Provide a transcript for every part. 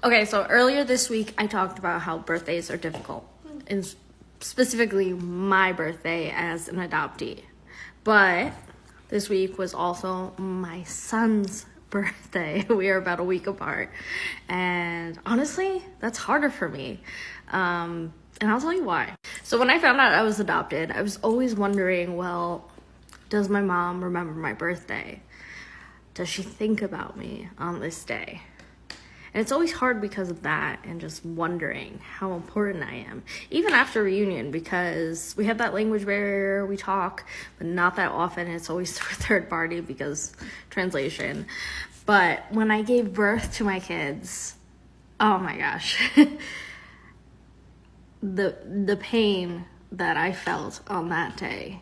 Okay, so earlier this week I talked about how birthdays are difficult, and specifically my birthday as an adoptee. But this week was also my son's birthday. We are about a week apart. And honestly, that's harder for me. And I'll tell you why. So when I found out I was adopted, I was always wondering, well, does my mom remember my birthday? Does she think about me on this day? And it's always hard because of that and just wondering how important I am. Even after reunion, because we have that language barrier, we talk, but not that often. It's always through a third party because translation. But when I gave birth to my kids, oh my gosh. the pain that I felt on that day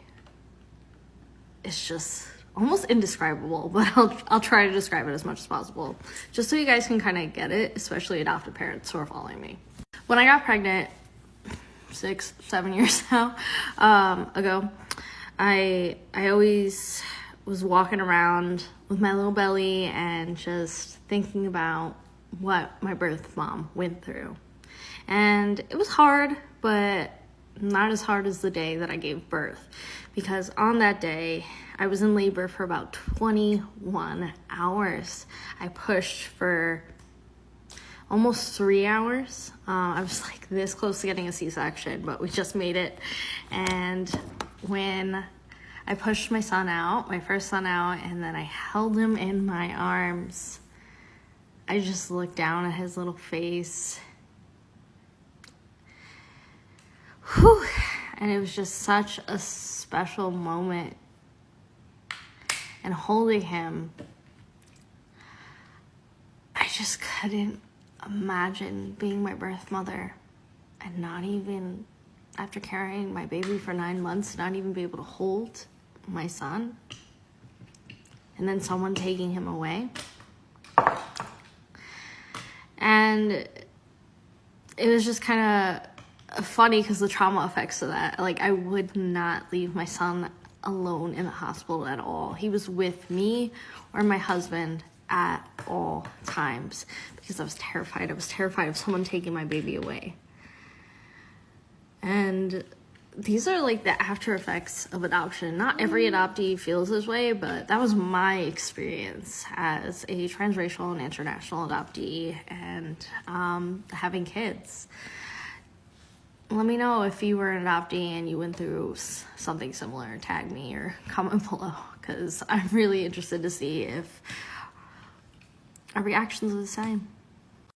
is just almost indescribable, but I'll try to describe it as much as possible, just so you guys can kind of get it, especially adopted parents who are following me. When I got pregnant 6-7 years now ago, I always was walking around with my little belly and just thinking about what my birth mom went through. And it was hard, but not as hard as the day that I gave birth, because on that day I was in labor for about 21 hours. I pushed for almost 3 hours. I was like this close to getting a C-section, but we just made it. And when I pushed my son out, my first son out, and then I held him in my arms, I just looked down at his little face. Whew. And it was just such a special moment. And holding him, I just couldn't imagine being my birth mother and not even, after carrying my baby for 9 months, not even be able to hold my son. And then someone taking him away. And it was just kind of funny because the trauma effects of that, like I would not leave my son alone in the hospital at all. He was with me or my husband at all times because I was terrified. I was terrified of someone taking my baby away. And these are like the after effects of adoption. Not every adoptee feels this way, but that was my experience as a transracial and international adoptee and having kids. Let me know if you were an adoptee and you went through something similar. Tag me or comment below, because I'm really interested to see if our reactions are the same.